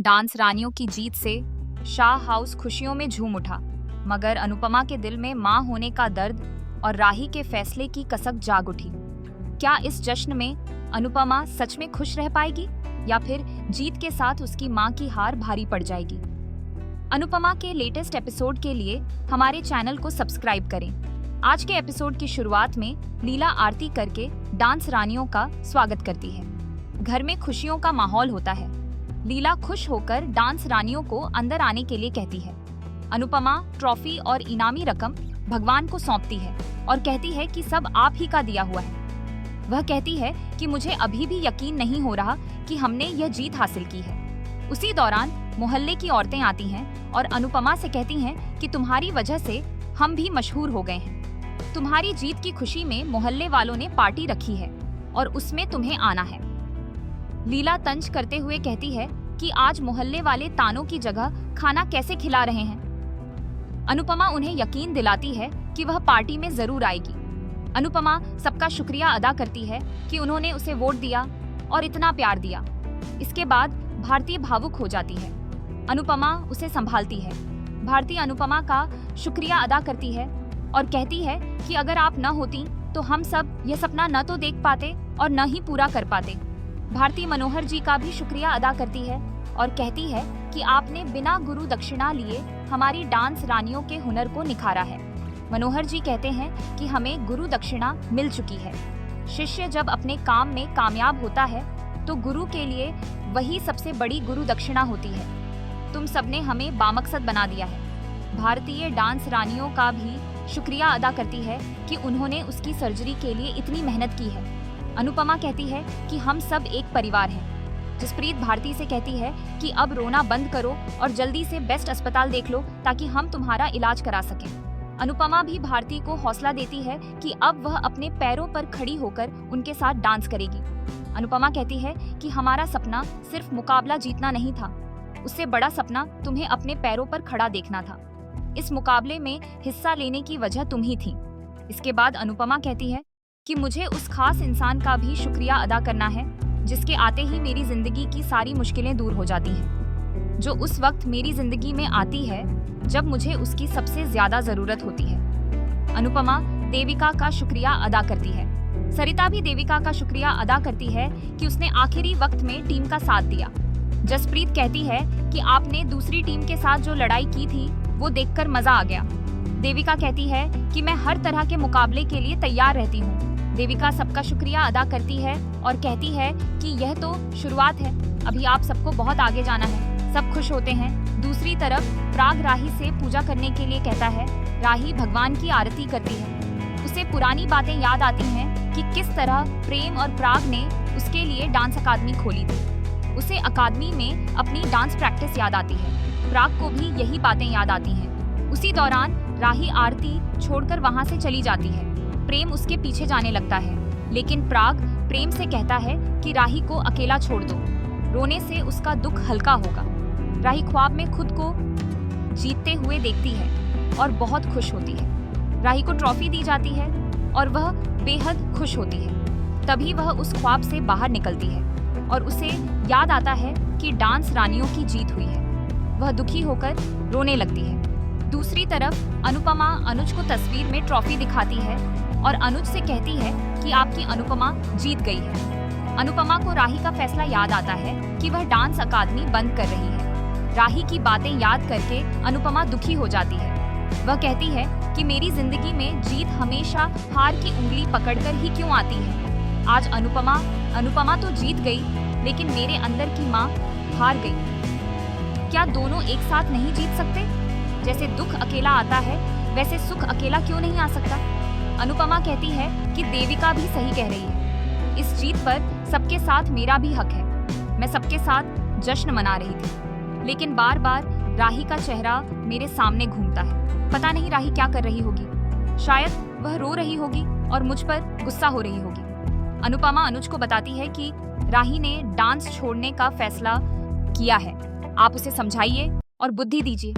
Dance रानियों की जीत से शाह हाउस खुशियों में झूम उठा, मगर अनुपमा के दिल में मां होने का दर्द और राही के फैसले की कसक जाग उठी। क्या इस जश्न में अनुपमा सच में खुश रह पाएगी या फिर जीत के साथ उसकी मां की हार भारी पड़ जाएगी? अनुपमा के लेटेस्ट एपिसोड के लिए हमारे चैनल को सब्सक्राइब करें। आज के एपिसोड की शुरुआत में लीला आरती करके डांस रानियों का स्वागत करती है। घर में खुशियों का माहौल होता है। लीला खुश होकर डांस रानियों को अंदर आने के लिए कहती है। अनुपमा ट्रॉफी और इनामी रकम भगवान को सौंपती है और कहती है कि सब आप ही का दिया हुआ है। वह कहती है कि मुझे अभी भी यकीन नहीं हो रहा कि हमने यह जीत हासिल की है। उसी दौरान मोहल्ले की औरतें आती हैं और अनुपमा से कहती हैं कि तुम्हारी वजह से हम भी मशहूर हो गए हैं। तुम्हारी जीत की खुशी में मोहल्ले वालों ने पार्टी रखी है और उसमें तुम्हें आना है। लीला तंज करते हुए कहती है कि आज मोहल्ले वाले तानों की जगह खाना कैसे खिला रहे हैं। अनुपमा उन्हें यकीन दिलाती है कि वह पार्टी में जरूर आएगी। अनुपमा सबका शुक्रिया अदा करती है कि उन्होंने उसे वोट दिया और इतना प्यार दिया। इसके बाद भारती भावुक हो जाती है। अनुपमा उसे संभालती है। भारती अनुपमा का शुक्रिया अदा करती है और कहती है कि अगर आप न होती तो हम सब यह सपना न तो देख पाते और न ही पूरा कर पाते। भारती मनोहर जी का भी शुक्रिया अदा करती है और कहती है कि आपने बिना गुरु दक्षिणा लिए हमारी डांस रानियों के हुनर को निखारा है। मनोहर जी कहते हैं कि हमें गुरु दक्षिणा मिल चुकी है। शिष्य जब अपने काम में कामयाब होता है तो गुरु के लिए वही सबसे बड़ी गुरु दक्षिणा होती है। तुम सबने हमें बामकसद बना दिया है। भारतीय डांस रानियों का भी शुक्रिया अदा करती है कि उन्होंने उसकी सर्जरी के लिए इतनी मेहनत की है। अनुपमा कहती है कि हम सब एक परिवार हैं। जसप्रीत भारती से कहती है कि अब रोना बंद करो और जल्दी से बेस्ट अस्पताल देख लो ताकि हम तुम्हारा इलाज करा सकें। अनुपमा भी भारती को हौसला देती है कि अब वह अपने पैरों पर खड़ी होकर उनके साथ डांस करेगी। अनुपमा कहती है कि हमारा सपना सिर्फ मुकाबला जीतना नहीं था, उससे बड़ा सपना तुम्हें अपने पैरों पर खड़ा देखना था। इस मुकाबले में हिस्सा लेने की वजह तुम ही थी। इसके बाद अनुपमा कहती है कि मुझे उस खास इंसान का भी शुक्रिया अदा करना है जिसके आते ही मेरी जिंदगी की सारी मुश्किलें दूर हो जाती हैं, जो उस वक्त मेरी जिंदगी में आती है जब मुझे उसकी सबसे ज्यादा जरूरत होती है। अनुपमा देविका का शुक्रिया अदा करती है। सरिता भी देविका का शुक्रिया अदा करती है कि उसने आखिरी वक्त में टीम का साथ दिया। जसप्रीत कहती है कि आपने दूसरी टीम के साथ जो लड़ाई की थी वो देखकर मजा आ गया। देविका कहती है कि मैं हर तरह के मुकाबले के लिए तैयार रहती हूँ। देविका सबका शुक्रिया अदा करती है और कहती है कि यह तो शुरुआत है, अभी आप सबको बहुत आगे जाना है। सब खुश होते हैं। दूसरी तरफ प्राग राही से पूजा करने के लिए कहता है। राही भगवान की आरती करती है। उसे पुरानी बातें याद आती हैं कि किस तरह प्रेम और प्राग ने उसके लिए डांस अकादमी खोली थी। उसे अकादमी में अपनी डांस प्रैक्टिस याद आती है। प्राग को भी यही बातें याद आती हैं। उसी दौरान राही आरती छोड़कर वहां से चली जाती है। प्रेम उसके पीछे जाने लगता है, लेकिन प्राग प्रेम से कहता है कि राही को अकेला छोड़ दो, रोने से उसका दुख हल्का होगा। राही ख्वाब में खुद को जीतते हुए देखती है और बहुत खुश होती है। राही को ट्रॉफी दी जाती है और वह बेहद खुश होती है। तभी वह उस ख्वाब से बाहर निकलती है और उसे याद आता है कि डांस रानियों की जीत हुई है। वह दुखी होकर रोने लगती है। दूसरी तरफ अनुपमा अनुज को तस्वीर में ट्रॉफी दिखाती है और अनुज से कहती है कि आपकी अनुपमा जीत गई है। अनुपमा को राही का फैसला याद आता है कि वह डांस अकादमी बंद कर रही है। राही की बातें याद करके अनुपमा दुखी हो जाती है। वह कहती है कि मेरी जिंदगी में जीत हमेशा हार की उंगली पकड़कर ही क्यों आती है। आज अनुपमा तो जीत गई, लेकिन मेरे अंदर की माँ हार गई। क्या दोनों एक साथ नहीं जीत सकते? जैसे दुख अकेला आता है वैसे सुख अकेला क्यों नहीं आ सकता? अनुपमा कहती है कि देविका भी सही कह रही है। इस जीत पर सबके साथ मेरा भी हक है। मैं सबके साथ जश्न मना रही थी, लेकिन बार बार राही का चेहरा मेरे सामने घूमता है। पता नहीं राही क्या कर रही होगी। शायद वह रो रही होगी और मुझ पर गुस्सा हो रही होगी। अनुपमा अनुज को बताती है कि राही ने डांस छोड़ने का फैसला किया है। आप उसे समझाइए और बुद्धि दीजिए।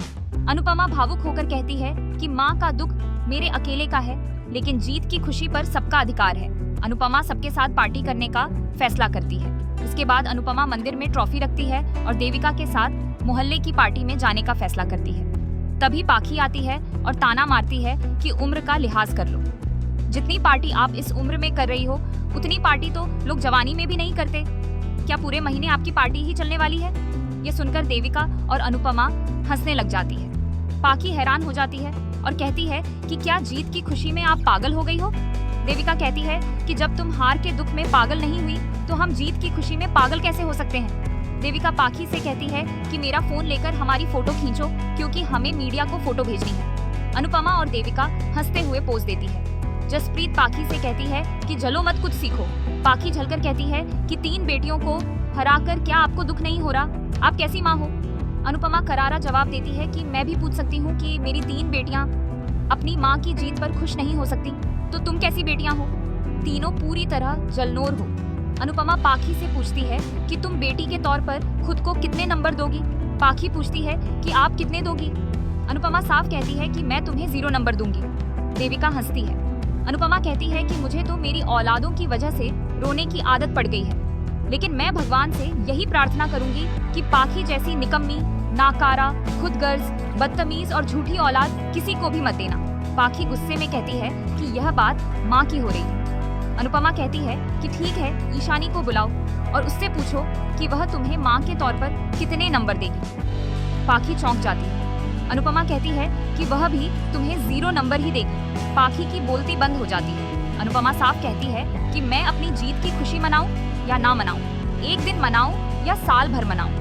अनुपमा भावुक होकर कहती है कि माँ का दुख मेरे अकेले का है, लेकिन जीत की खुशी पर सबका अधिकार है। अनुपमा सबके साथ पार्टी करने का फैसला करती है। इसके बाद अनुपमा मंदिर में ट्रॉफी रखती है और देविका के साथ मोहल्ले की पार्टी में जाने का फैसला करती है। तभी पाखी आती है और ताना मारती है कि उम्र का लिहाज कर लो। जितनी पार्टी आप इस उम्र में कर रही हो उतनी पार्टी तो लोग जवानी में भी नहीं करते। क्या पूरे महीने आपकी पार्टी ही चलने वाली है? ये सुनकर देविका और अनुपमा हंसने लग जाती है। पाखी हैरान हो जाती है और कहती है कि क्या जीत की खुशी में आप पागल हो गई हो? देविका कहती है कि जब तुम हार के दुख में पागल नहीं हुई तो हम जीत की खुशी में पागल कैसे हो सकते हैं? देविका पाखी से कहती है कि मेरा फोन लेकर हमारी फोटो खींचो क्योंकि हमें मीडिया को फोटो भेजनी है। अनुपमा और देविका हंसते हुए पोज देती है। जसप्रीत पाखी से कहती है कि जलो मत कुछ सीखो। पाखी झलकर कहती है कि 3 बेटियों को हराकर क्या आपको दुख नहीं हो रहा? आप कैसी माँ हो? अनुपमा करारा जवाब देती है कि मैं भी पूछ सकती हूँ कि मेरी 3 बेटियाँ अपनी माँ की जीत पर खुश नहीं हो सकती, तो तुम कैसी बेटियाँ हो? तीनों पूरी तरह जलनोर हो। अनुपमा पाखी से पूछती है कि तुम बेटी के तौर पर खुद को कितने नंबर दोगी? पाखी पूछती है कि आप कितने दोगी? अनुपमा साफ कहती है कि मैं तुम्हें 0 नंबर दूंगी। देविका हंसती है। अनुपमा कहती है कि मुझे तो मेरी औलादों की वजह से रोने की आदत पड़ गई है, लेकिन मैं भगवान से यही प्रार्थना करूंगी कि पाखी जैसी निकम्मी, नाकारा, खुदगर्ज, बदतमीज और झूठी औलाद किसी को भी मत देना। पाखी गुस्से में कहती है कि यह बात माँ की हो रही है। अनुपमा कहती है कि ठीक है, ईशानी को बुलाओ और उससे पूछो कि वह तुम्हें माँ के तौर पर कितने नंबर देगी। पाखी चौंक जाती है। अनुपमा कहती है कि वह भी तुम्हें 0 नंबर ही देगी। पाखी की बोलती बंद हो जाती है। अनुपमा साफ कहती है कि मैं अपनी जीत की खुशी मनाऊं या ना मनाऊं, एक दिन मनाऊं या साल भर मनाऊं,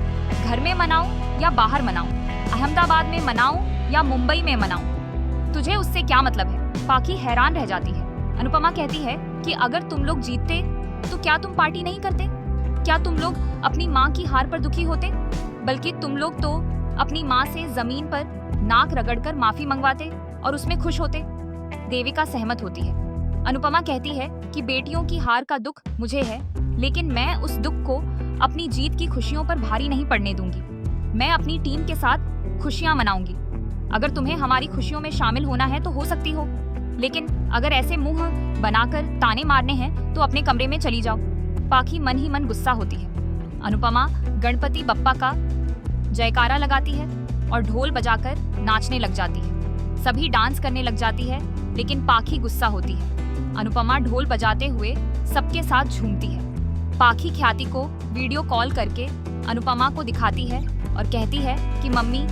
घर में मनाऊं या बाहर मनाऊं, अहमदाबाद में मनाऊं या मुंबई में मनाऊं, तुझे उससे क्या मतलब है? पाखी हैरान रह जाती है। अनुपमा कहती है कि अगर तुम लोग जीतते तो क्या तुम पार्टी नहीं करते? क्या तुम लोग अपनी माँ की हार पर दुखी होते? बल्कि तुम लोग तो अपनी माँ से जमीन पर नाक रगड़कर माफी मंगवाते और उसमें खुश होते। देविका सहमत होती है। अनुपमा कहती है कि बेटियों की हार का दुख मुझे है, लेकिन मैं उस दुख को अपनी जीत की खुशियों पर भारी नहीं पड़ने दूंगी। मैं अपनी टीम के साथ खुशियां मनाऊंगी। अगर तुम्हें हमारी खुशियों में शामिल होना है तो हो सकती हो, लेकिन अगर ऐसे मुंह बनाकर ताने मारने हैं तो अपने कमरे में चली जाओ। पाखी मन ही मन गुस्सा होती है। अनुपमा गणपति बप्पा का जयकारा लगाती है और ढोल बजाकर नाचने लग जाती है। सभी डांस करने लग जाती है, लेकिन पाखी गुस्सा होती है। अनुपमा ढोल बजाते हुए सबके साथ झूमती है। पाखी ख्याति को वीडियो कॉल करके अनुपमा को दिखाती है और कहती है कि मम्मी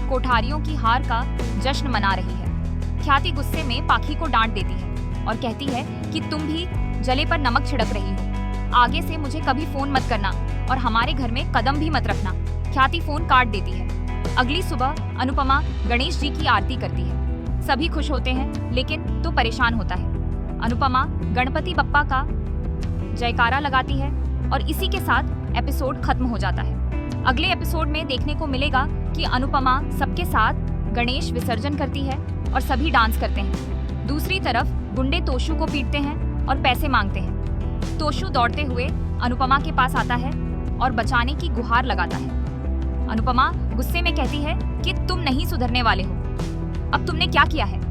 कोठारियों की हार का जश्न मना रही है। ख्याति गुस्से में पाखी को डांट देती है और कहती है कि तुम भी जले पर नमक छिड़क रही हो। आगे से मुझे कभी फोन मत करना और हमारे घर में कदम भी मत रखना। ख्याति फोन काट देती है। अगली सुबह अनुपमा गणेश जी की आरती करती है। सभी खुश होते हैं, लेकिन तो परेशान होता है। अनुपमा गणपति बप्पा का जयकारा लगाती है और इसी के साथ एपिसोड खत्म हो जाता है। अगले एपिसोड में देखने को मिलेगा कि अनुपमा सबके साथ गणेश विसर्जन करती है और सभी डांस करते हैं। दूसरी तरफ गुंडे तोशु को पीटते हैं और पैसे मांगते हैं। तोशु दौड़ते हुए अनुपमा के पास आता है और बचाने की गुहार लगाता है। अनुपमा गुस्से में कहती है कि तुम नहीं सुधरने वाले हो, अब तुमने क्या किया है?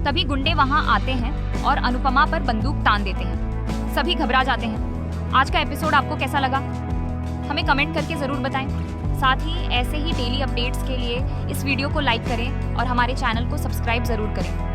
तभी गुंडे वहां आते हैं और अनुपमा पर बंदूक तान देते हैं। सभी घबरा जाते हैं। आज का एपिसोड आपको कैसा लगा? हमें कमेंट करके जरूर बताएं। साथ ही ऐसे ही डेली अपडेट्स के लिए इस वीडियो को लाइक करें और हमारे चैनल को सब्सक्राइब जरूर करें।